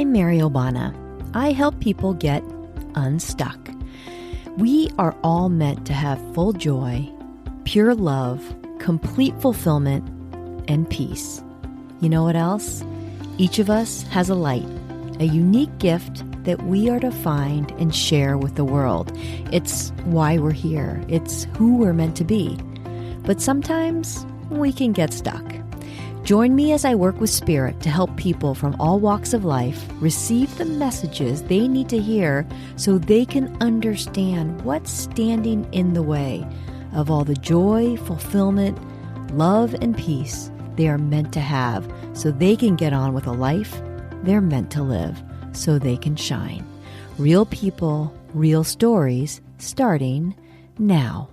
I'm Mary Obana. I help people get unstuck. We are all meant to have full joy, pure love, complete fulfillment, and peace. You know what else? Each of us has a light, a unique gift that we are to find and share with the world. It's why we're here. It's who we're meant to be. But sometimes we can get stuck. Join me as I work with Spirit to help people from all walks of life receive the messages they need to hear so they can understand what's standing in the way of all the joy, fulfillment, love, and peace they are meant to have so they can get on with a life they're meant to live so they can shine. Real people, real stories, starting now.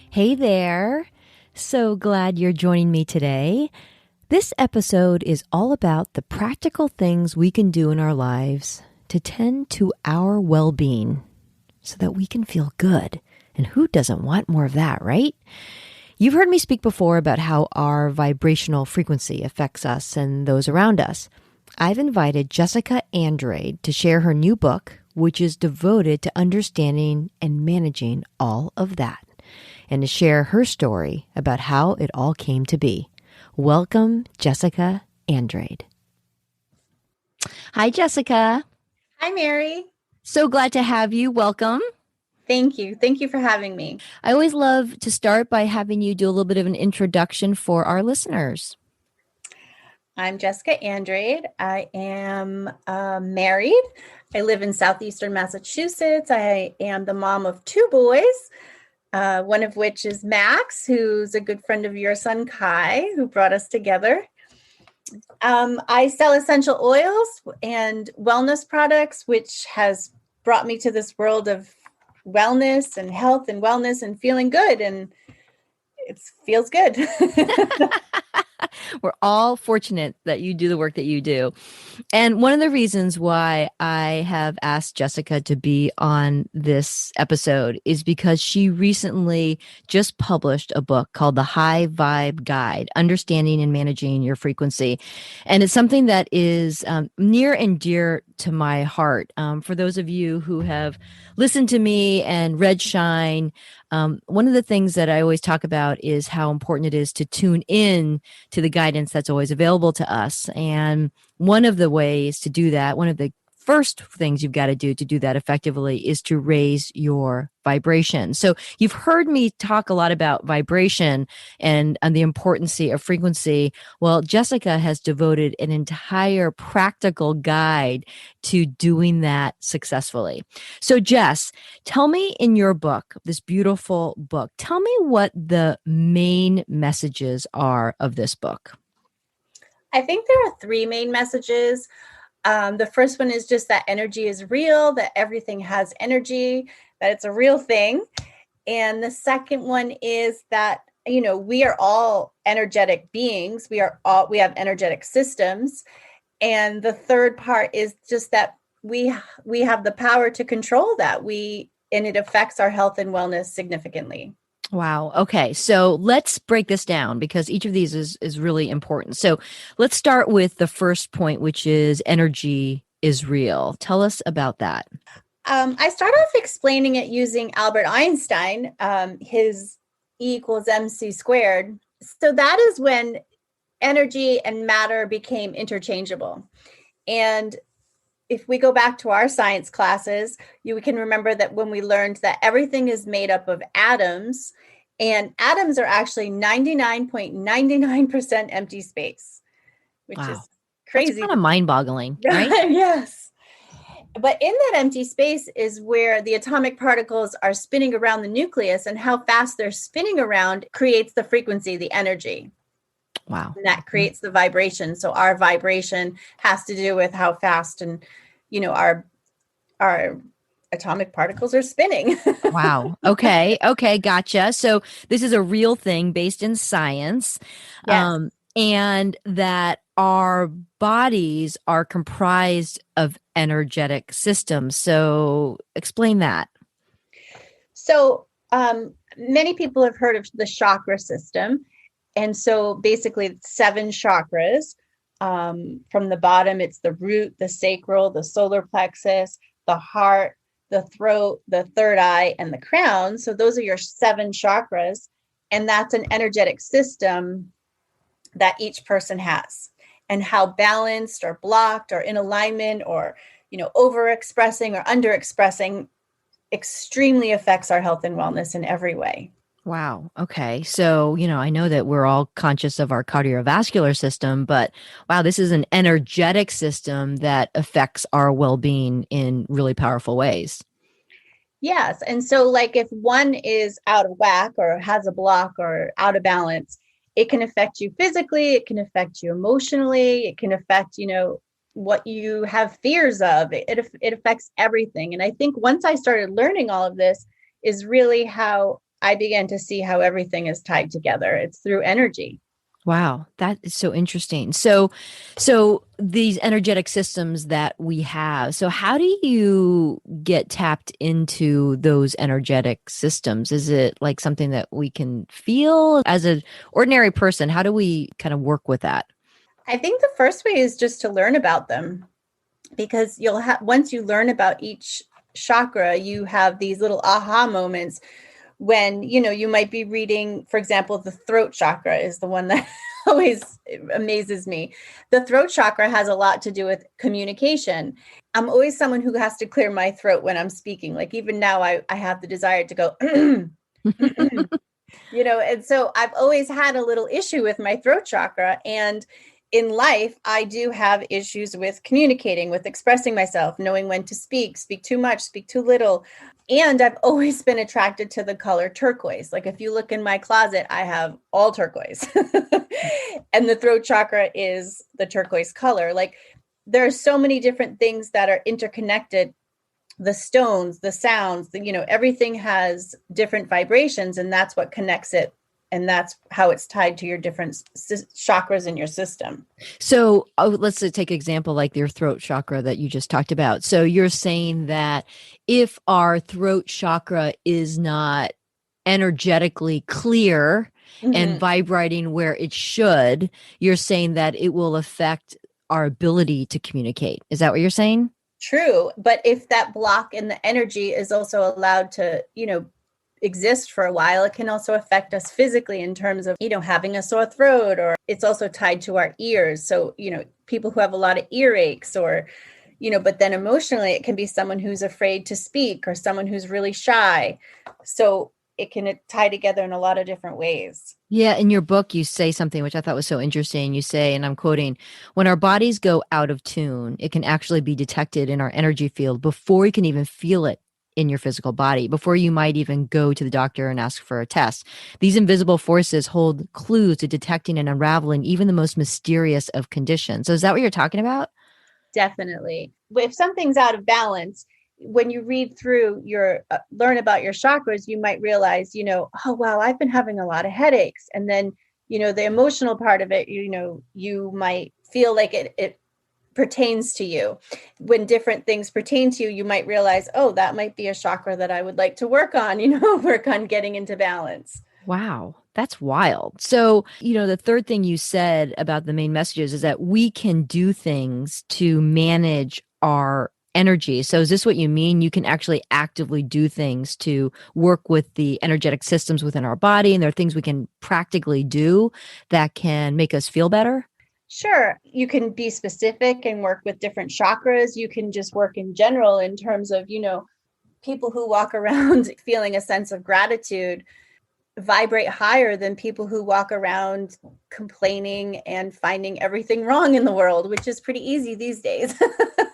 Hey there. So glad you're joining me today. This episode is all about the practical things we can do in our lives to tend to our well-being so that we can feel good. And who doesn't want more of that, right? You've heard me speak before about how our vibrational frequency affects us and those around us. I've invited Jessica Andrade to share her new book, which is devoted to understanding and managing all of that, and to share her story about how it all came to be. Welcome, Jessica Andrade. Hi, Jessica. Hi, Mary. So glad to have you. Welcome. Thank you. Thank you for having me. I always love to start by having you do a little bit of an introduction for our listeners. I'm Jessica Andrade. I am married. I live in southeastern Massachusetts. I am the mom of two boys. One of which is Max, who's a good friend of your son, Kai, who brought us together. I sell essential oils and wellness products, which has brought me to this world of wellness and health and wellness and feeling good. And it feels good. We're all fortunate that you do the work that you do. And one of the reasons why I have asked Jessica to be on this episode is because she recently just published a book called The High Vibe Guide, Understanding and Managing Your Frequency. And it's something that is near and dear to my heart. For those of you who have listened to me and read Shine, one of the things that I always talk about is how important it is to tune in to the guidance that's always available to us. And one of the ways to do that, one of the first things you've got to do that effectively is to raise your vibration. So you've heard me talk a lot about vibration and the importance of frequency. Well, Jessica has devoted an entire practical guide to doing that successfully. So Jess, tell me in your book, this beautiful book, tell me what the main messages are of this book. I think there are three main messages. The first one is just that energy is real, that everything has energy, that it's a real thing. And the second one is that, we are all energetic beings. We have energetic systems. And the third part is just that we have the power to control that. And it affects our health and wellness significantly. Wow. Okay. So let's break this down because each of these is really important. So let's start with the first point, which is energy is real. Tell us about that. I start off explaining it using Albert Einstein, his E = mc squared. So that is when energy and matter became interchangeable. And if we go back to our science classes, you can remember that when we learned that everything is made up of atoms, and atoms are actually 99.99% empty space, which is crazy. It's kind of mind-boggling, right? Yes. But in that empty space is where the atomic particles are spinning around the nucleus, and how fast they're spinning around creates the frequency, the energy. Wow. And that creates the vibration. So our vibration has to do with how fast and, our atomic particles are spinning. Wow. Okay. Gotcha. So this is a real thing based in science. Yes. And that our bodies are comprised of energetic systems. So explain that. So many people have heard of the chakra system. And so basically 7 chakras. From the bottom, it's the root, the sacral, the solar plexus, the heart, the throat, the third eye, and the crown. So those are your 7 chakras. And that's an energetic system that each person has. And how balanced or blocked or in alignment or, overexpressing or underexpressing extremely affects our health and wellness in every way. Wow. Okay. So, I know that we're all conscious of our cardiovascular system, but wow, this is an energetic system that affects our well being in really powerful ways. Yes. And so, like, if one is out of whack or has a block or out of balance, it can affect you physically, it can affect you emotionally, it can affect, what you have fears of. It affects everything. And I think once I started learning all of this, is really how I began to see how everything is tied together. It's through energy. Wow, that is so interesting. So these energetic systems that we have. So how do you get tapped into those energetic systems? Is it like something that we can feel as an ordinary person? How do we kind of work with that? I think the first way is just to learn about them, because you'll have, once you learn about each chakra, you have these little aha moments when, you might be reading, for example, the throat chakra is the one that always amazes me. The throat chakra has a lot to do with communication. I'm always someone who has to clear my throat when I'm speaking. Like, even now, I have the desire to go, and so I've always had a little issue with my throat chakra. And in life, I do have issues with communicating, with expressing myself, knowing when to speak too much, speak too little. And I've always been attracted to the color turquoise. Like, if you look in my closet, I have all turquoise. And the throat chakra is the turquoise color. Like, there are so many different things that are interconnected. The stones, the sounds, everything has different vibrations, and that's what connects it. And that's how it's tied to your different chakras in your system. So let's take an example like your throat chakra that you just talked about. So you're saying that if our throat chakra is not energetically clear and Mm-hmm. vibrating where it should, you're saying that it will affect our ability to communicate. Is that what you're saying? True. But if that block in the energy is also allowed to, exist for a while, it can also affect us physically in terms of, having a sore throat, or it's also tied to our ears. So, people who have a lot of earaches, or, but then emotionally, it can be someone who's afraid to speak or someone who's really shy. So it can tie together in a lot of different ways. Yeah, in your book, you say something which I thought was so interesting. You say, and I'm quoting, when our bodies go out of tune, it can actually be detected in our energy field before you can even feel it in your physical body, before you might even go to the doctor and ask for a test. These invisible forces hold clues to detecting and unraveling even the most mysterious of conditions. So, is that what you're talking about? Definitely. If something's out of balance, when you read through your learn about your chakras, you might realize, oh wow, I've been having a lot of headaches. And then, the emotional part of it, you might feel like it pertains to you. When different things pertain to you, you might realize, oh, that might be a chakra that I would like to work on, work on getting into balance. Wow, that's wild. So, the third thing you said about the main messages is that we can do things to manage our energy. So, is this what you mean? You can actually actively do things to work with the energetic systems within our body, and there are things we can practically do that can make us feel better? Sure, you can be specific and work with different chakras. You can just work in general in terms of, people who walk around feeling a sense of gratitude vibrate higher than people who walk around complaining and finding everything wrong in the world, which is pretty easy these days.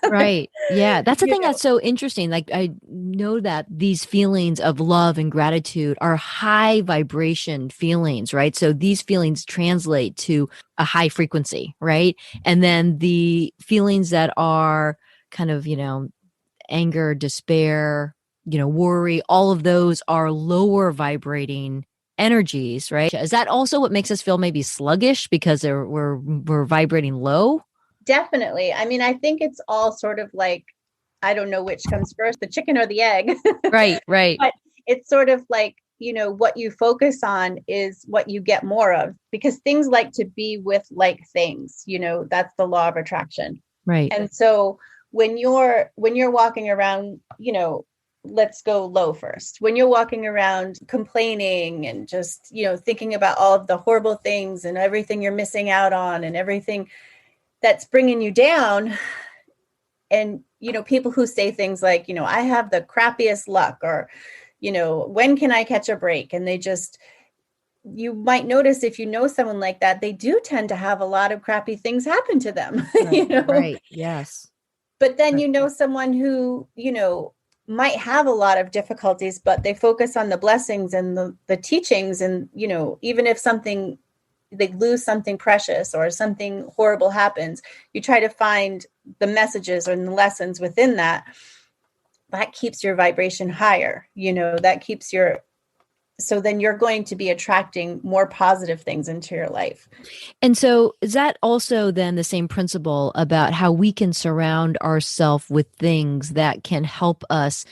Right. Yeah. That's the you thing know, that's so interesting. Like, I know that these feelings of love and gratitude are high vibration feelings, right? So these feelings translate to a high frequency, right? And then the feelings that are kind of, anger, despair, worry, all of those are lower vibrating energies, right? Is that also what makes us feel maybe sluggish because we're vibrating low? Definitely. I mean, I think it's all sort of like, I don't know which comes first, the chicken or the egg. Right, right. But it's sort of like what you focus on is what you get more of, because things like to be with like things, that's the law of attraction. Right. And so when you're walking around, let's go low first. When you're walking around complaining and just, thinking about all of the horrible things and everything you're missing out on and everything that's bringing you down, and people who say things like, I have the crappiest luck, or when can I catch a break, and they just, you might notice, if you know someone like that, they do tend to have a lot of crappy things happen to them. Right. Right. Yes. But then Right. someone who might have a lot of difficulties, but they focus on the blessings and the teachings, and even if something, they lose something precious or something horrible happens, you try to find the messages or the lessons within that. That keeps your vibration higher, that keeps your, so then you're going to be attracting more positive things into your life. And so is that also then the same principle about how we can surround ourselves with things that can help us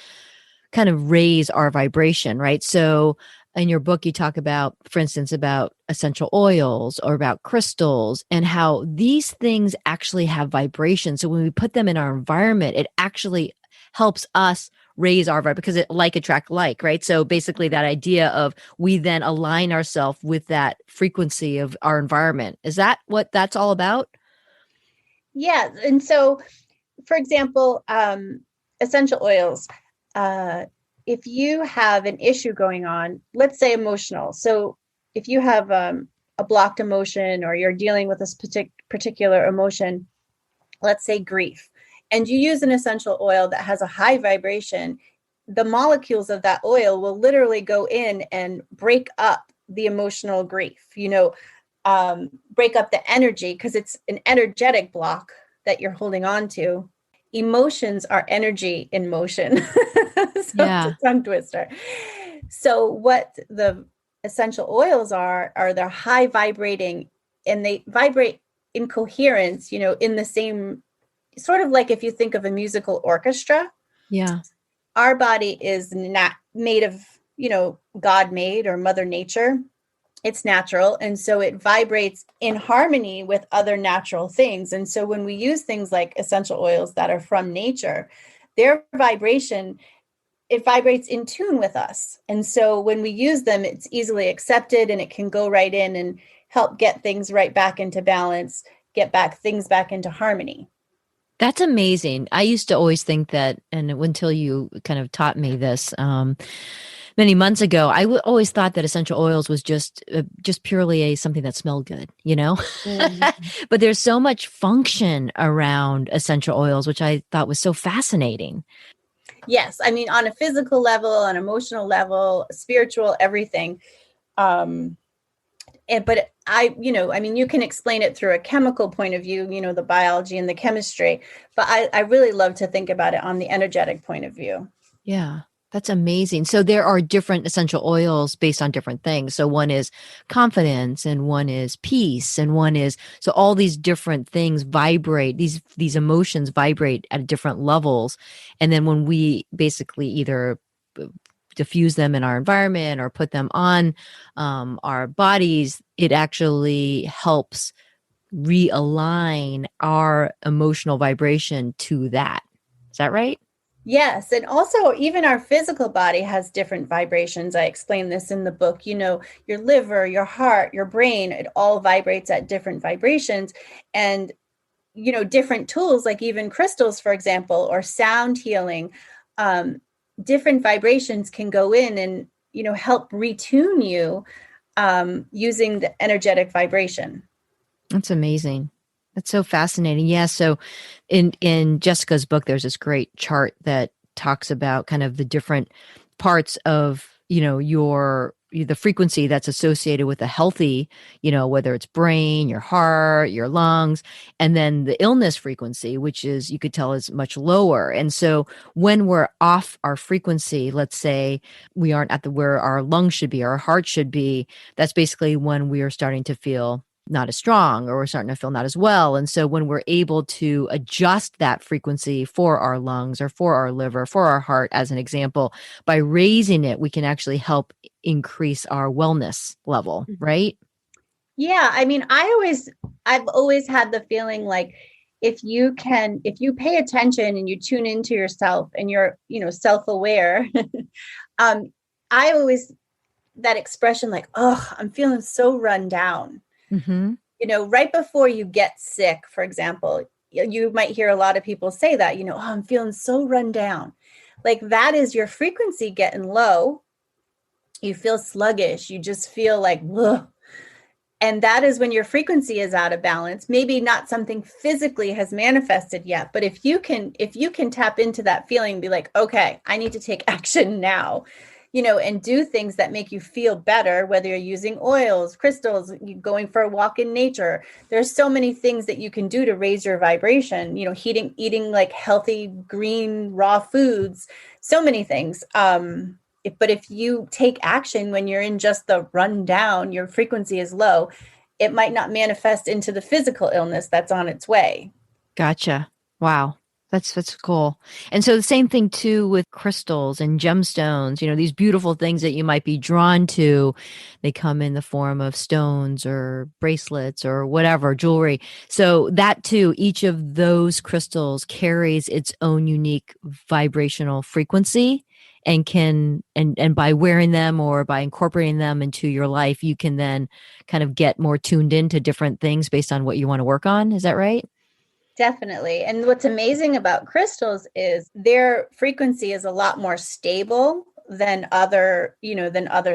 kind of raise our vibration, right? So in your book, you talk about, for instance, about essential oils or about crystals and how these things actually have vibration. So when we put them in our environment, it actually helps us raise our vibe because it like attract like, right? So basically that idea of we then align ourselves with that frequency of our environment. Is that what that's all about? Yeah. And so, for example, essential oils, uh, if you have an issue going on, let's say emotional. So if you have a blocked emotion, or you're dealing with this particular emotion, let's say grief, and you use an essential oil that has a high vibration, the molecules of that oil will literally go in and break up the emotional grief, break up the energy, because it's an energetic block that you're holding on to. Emotions are energy in motion. So it's Yeah. a tongue twister. So what the essential oils are they're high vibrating, and they vibrate in coherence, in the same, sort of like if you think of a musical orchestra. Yeah. Our body is not made of, God made, or Mother Nature. It's natural. And so it vibrates in harmony with other natural things. And so when we use things like essential oils that are from nature, their vibration, it vibrates in tune with us. And so when we use them, it's easily accepted, and it can go right in and help get things right back into balance, get back things back into harmony. That's amazing. I used to always think that, and until you kind of taught me this many months ago, always thought that essential oils was just purely a something that smelled good, you know. Mhm. But there's so much function around essential oils, which I thought was so fascinating. Yes, I mean, on a physical level, on emotional level, spiritual, everything. Um, but I mean, you can explain it through a chemical point of view, the biology and the chemistry, but I really love to think about it on the energetic point of view. Yeah, that's amazing. So there are different essential oils based on different things. So one is confidence and one is peace and one is so all these different things vibrate, these emotions vibrate at different levels. And then when we basically either diffuse them in our environment or put them on our bodies, it actually helps realign our emotional vibration to that. Is that right? Yes, and also even our physical body has different vibrations. I explain this in the book. Your liver, your heart, your brain, it all vibrates at different vibrations. And different tools, like even crystals, for example, or sound healing, um, different vibrations can go in and help retune you, using the energetic vibration. That's amazing. That's so fascinating. Yeah. So in Jessica's book, there's this great chart that talks about kind of the different parts of, the frequency that's associated with a healthy, whether it's brain, your heart, your lungs, and then the illness frequency, which is you could tell is much lower. And so when we're off our frequency, let's say we aren't at the where our lungs should be, our heart should be, that's basically when we are starting to feel not as strong or we're starting to feel not as well. And so when we're able to adjust that frequency for our lungs or for our liver, for our heart, as an example, by raising it, we can actually help increase our wellness level, right? Yeah, I mean, I've always had the feeling like if you pay attention and you tune into yourself and you're, self-aware, um, I always that expression like, oh, I'm feeling so run down. Mm-hmm. Right before you get sick, for example, you might hear a lot of people say that, oh, I'm feeling so run down. Like that is your frequency getting low. You feel sluggish. You just feel like, ugh. And that is when your frequency is out of balance. Maybe not something physically has manifested yet, but if you can tap into that feeling, be like, okay, I need to take action now, and do things that make you feel better, whether you're using oils, crystals, going for a walk in nature. There's so many things that you can do to raise your vibration, eating like healthy, green, raw foods, so many things. But if you take action when you're in just the rundown, your frequency is low, it might not manifest into the physical illness that's on its way. Gotcha. Wow. That's cool. And so the same thing too with crystals and gemstones, these beautiful things that you might be drawn to. They come in the form of stones or bracelets or whatever, jewelry. So that too, each of those crystals carries its own unique vibrational frequency and and by wearing them or by incorporating them into your life, you can then kind of get more tuned into different things based on what you want to work on. Is that right? Definitely. And what's amazing about crystals is their frequency is a lot more stable than other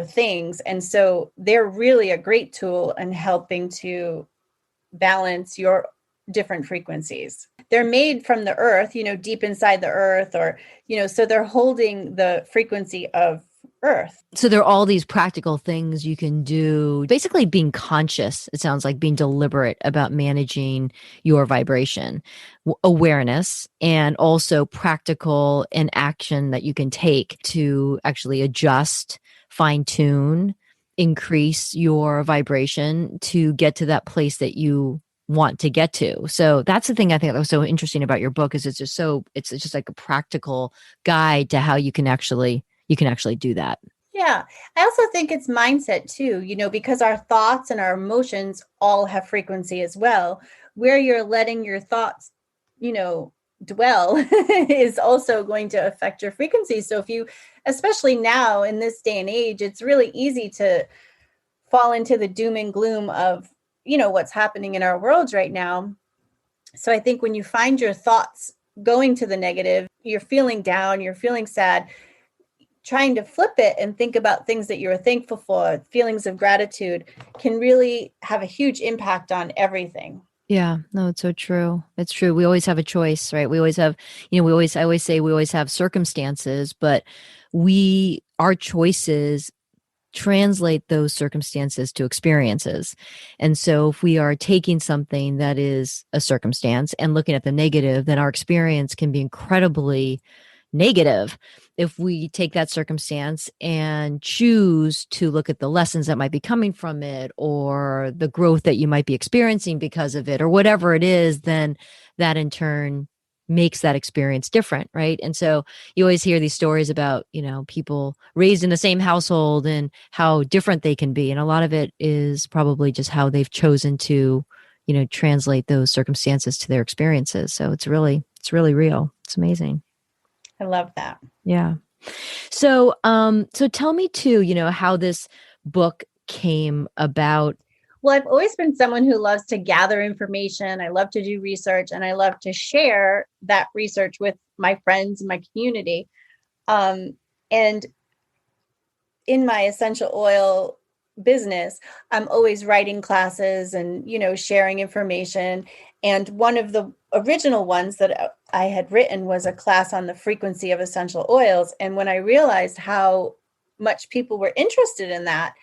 things. And so they're really a great tool in helping to balance your different frequencies. They're made from the earth, deep inside the earth, or, so they're holding the frequency of earth. So there are all these practical things you can do, basically being conscious. It sounds like being deliberate about managing your vibration, awareness, and also practical and action that you can take to actually adjust, fine tune, increase your vibration to get to that place that you want to get to. So that's the thing I think that was so interesting about your book is it's just like a practical guide to how you can actually do that. Yeah. I also think it's mindset too, because our thoughts and our emotions all have frequency as well. Where you're letting your thoughts, dwell is also going to affect your frequency. So especially now in this day and age, it's really easy to fall into the doom and gloom of, what's happening in our world right now. So I think when you find your thoughts going to the negative, you're feeling down, you're feeling sad, trying to flip it and think about things that you're thankful for, feelings of gratitude can really have a huge impact on everything. Yeah, no, it's so true. It's true. We always have a choice, right? We always have, I always say we always have circumstances, but our choices translate those circumstances to experiences. And so if we are taking something that is a circumstance and looking at the negative, then our experience can be incredibly negative. If we take that circumstance and choose to look at the lessons that might be coming from it or the growth that you might be experiencing because of it or whatever it is, then that in turn makes that experience different, right? And so you always hear these stories about, people raised in the same household and how different they can be. And a lot of it is probably just how they've chosen to, translate those circumstances to their experiences. So it's really real. It's amazing. I love that. Yeah. So tell me too, how this book came about. Well, I've always been someone who loves to gather information. I love to do research and I love to share that research with my friends and my community. And in my essential oil business, I'm always writing classes and, sharing information. And one of the original ones that I had written was a class on the frequency of essential oils. And when I realized how much people were interested in that,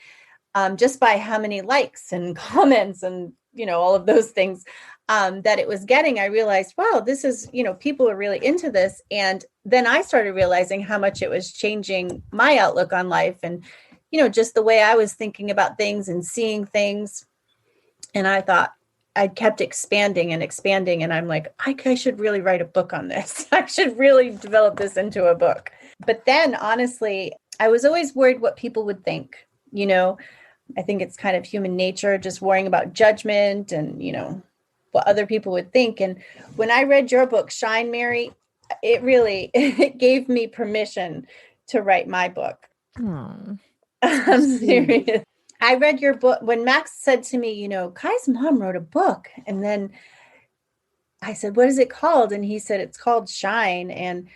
just by how many likes and comments and, all of those things that it was getting, I realized, wow, this is, people are really into this. And then I started realizing how much it was changing my outlook on life and, just the way I was thinking about things and seeing things. And I thought, I kept expanding and expanding. And I'm like, I should really write a book on this. I should really develop this into a book. But then honestly, I was always worried what people would think. You know, I think it's kind of human nature, just worrying about judgment and, what other people would think. And when I read your book, Shine, Mary, it really it gave me permission to write my book. Oh, so I'm sweet. serious. I read your book when Max said to me, Kai's mom wrote a book. And then I said, what is it called? And he said, it's called Shine. And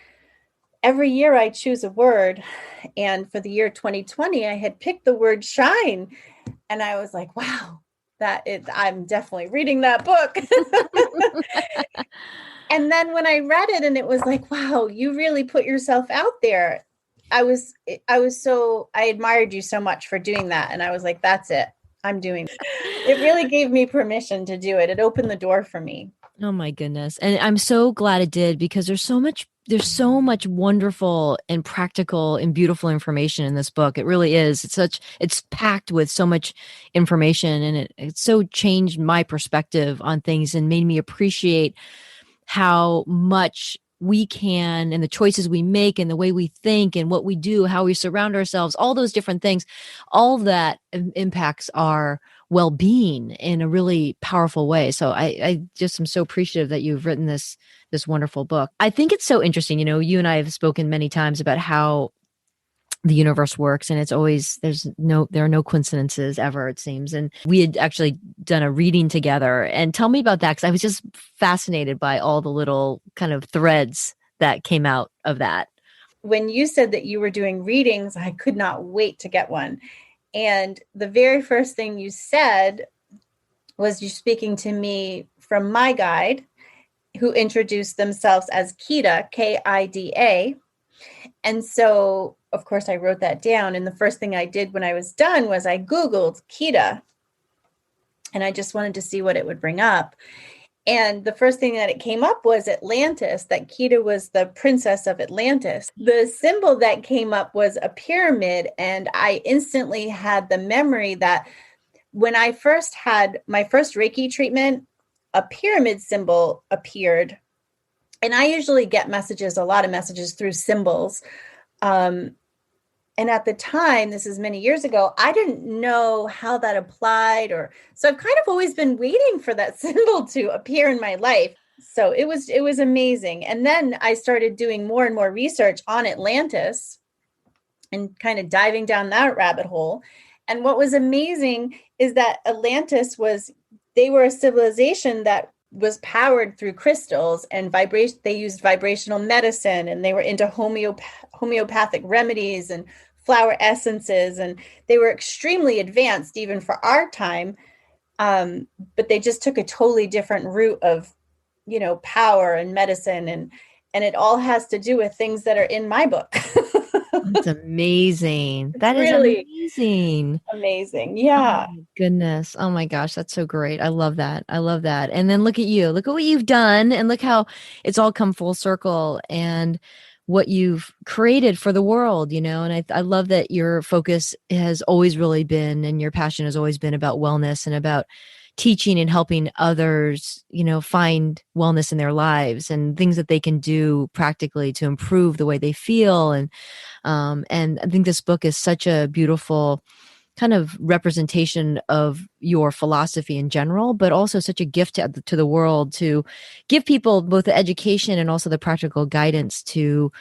every year I choose a word. And for the year 2020, I had picked the word shine. And I was like, wow, I'm definitely reading that book. And then when I read it and it was like, wow, you really put yourself out there. I admired you so much for doing that. And I was like, that's it. I'm doing it. It really gave me permission to do it. It opened the door for me. Oh my goodness. And I'm so glad it did because there's so much wonderful and practical and beautiful information in this book. It really is. It's packed with so much information, and it so changed my perspective on things and made me appreciate how much we can, and the choices we make and the way we think and what we do, how we surround ourselves, all those different things, all of that impacts our well-being in a really powerful way. So I just am so appreciative that you've written this wonderful book. I think it's so interesting. You and I have spoken many times about how the universe works, and there are no coincidences ever, it seems. And we had actually done a reading together. And tell me about that, because I was just fascinated by all the little kind of threads that came out of that. When you said that you were doing readings, I could not wait to get one. And the very first thing you said was you speaking to me from my guide, who introduced themselves as Kida, Kida. And so, of course, I wrote that down. And the first thing I did when I was done was I Googled Kida. And I just wanted to see what it would bring up. And the first thing that it came up was Atlantis, that Kida was the princess of Atlantis. The symbol that came up was a pyramid. And I instantly had the memory that when I first had my first Reiki treatment, a pyramid symbol appeared. And I usually get a lot of messages through symbols. And at the time, this is many years ago, I didn't know how that applied, so I've kind of always been waiting for that symbol to appear in my life. So it was amazing. And then I started doing more and more research on Atlantis and kind of diving down that rabbit hole. And what was amazing is that they were a civilization that was powered through crystals and vibration. They used vibrational medicine, and they were into homeopathic remedies and flower essences, and they were extremely advanced even for our time. But they just took a totally different route of, power and medicine, and it all has to do with things that are in my book. That's amazing. It's That is really amazing. amazing. Oh Yeah. my goodness. Oh my gosh, that's so great. I love that. I love that. And then look at you. Look at what you've done, and look how it's all come full circle, and what you've created for the world, and I love that your focus has always really been, and your passion has always been about wellness and about teaching and helping others, find wellness in their lives and things that they can do practically to improve the way they feel. And I think this book is such a beautiful kind of representation of your philosophy in general, but also such a gift to the world, to give people both the education and also the practical guidance to,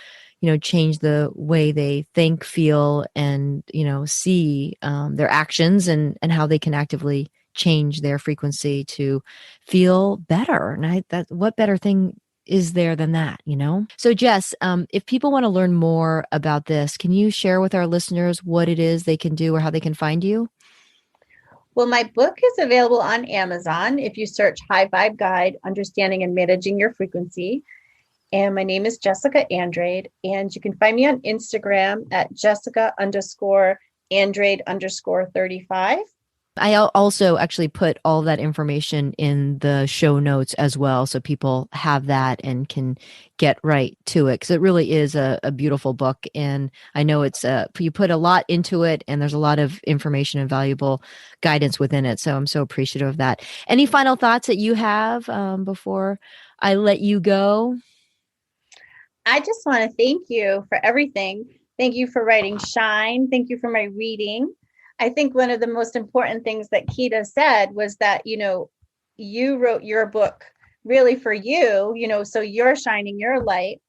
change the way they think, feel, and, see their actions, and how they can actively change their frequency to feel better. And what better thing is there than that? So Jess, if people want to learn more about this, can you share with our listeners what it is they can do or how they can find you? Well, my book is available on Amazon if you search High Vibe Guide, Understanding and Managing Your Frequency. And my name is Jessica Andrade. And you can find me on Instagram at Jessica_Andrade_35. I also actually put all that information in the show notes as well, so people have that and can get right to it, because it really is a beautiful book. And I know you put a lot into it, and there's a lot of information and valuable guidance within it. So I'm so appreciative of that. Any final thoughts that you have before I let you go? I just want to thank you for everything. Thank you for writing Shine. Thank you for my reading. I think one of the most important things that Kita said was that, you wrote your book really for you, so you're shining your light.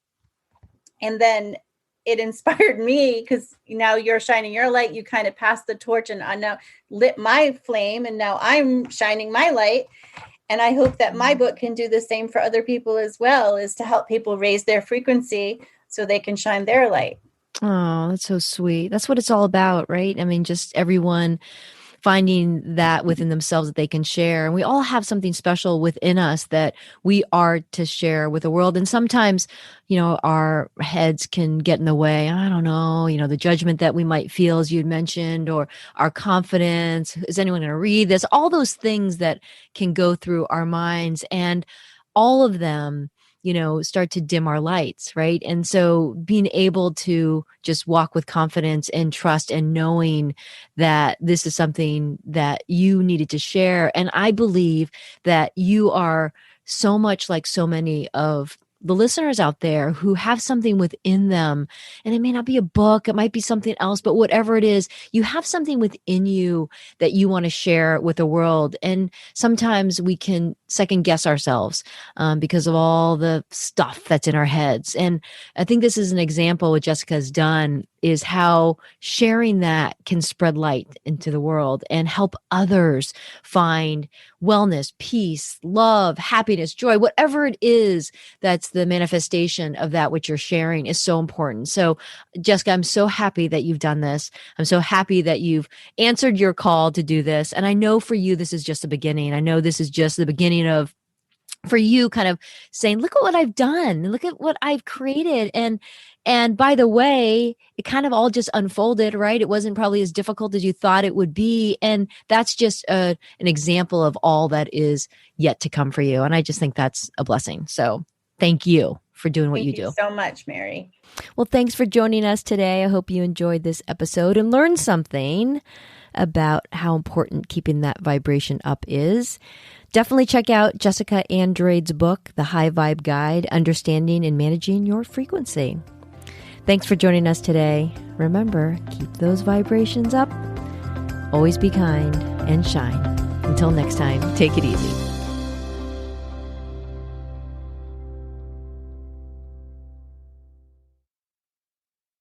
And then it inspired me because now you're shining your light. You kind of passed the torch and I now lit my flame, and now I'm shining my light. And I hope that my book can do the same for other people as well, is to help people raise their frequency so they can shine their light. Oh, that's so sweet. That's what it's all about, right? I mean, just everyone finding that within themselves that they can share. And we all have something special within us that we are to share with the world. And sometimes, our heads can get in the way. I don't know, the judgment that we might feel, as you'd mentioned, or our confidence. Is anyone going to read this? All those things that can go through our minds. And all of them start to dim our lights, right? And so being able to just walk with confidence and trust and knowing that this is something that you needed to share. And I believe that you are so much like so many of the listeners out there who have something within them, and it may not be a book, it might be something else, but whatever it is, you have something within you that you want to share with the world. And sometimes we can second guess ourselves because of all the stuff that's in our heads. And I think this is an example what Jessica has done, is how sharing that can spread light into the world and help others find wellness, peace, love, happiness, joy, whatever it is that's the manifestation of that which you're sharing is so important. So, Jessica, I'm so happy that you've done this. I'm so happy that you've answered your call to do this. And I know for you, this is just the beginning. I know this is just the beginning of for you kind of saying, look at what I've done, look at what I've created. And by the way, it kind of all just unfolded, right? It wasn't probably as difficult as you thought it would be. And that's just an example of all that is yet to come for you. And I just think that's a blessing. So thank you for doing what you do. Thank you so much, Mary. Well, thanks for joining us today. I hope you enjoyed this episode and learned something about how important keeping that vibration up is. Definitely check out Jessica Andrade's book, The High Vibe Guide, Understanding and Managing Your Frequency. Thanks for joining us today. Remember, keep those vibrations up. Always be kind and shine. Until next time, take it easy.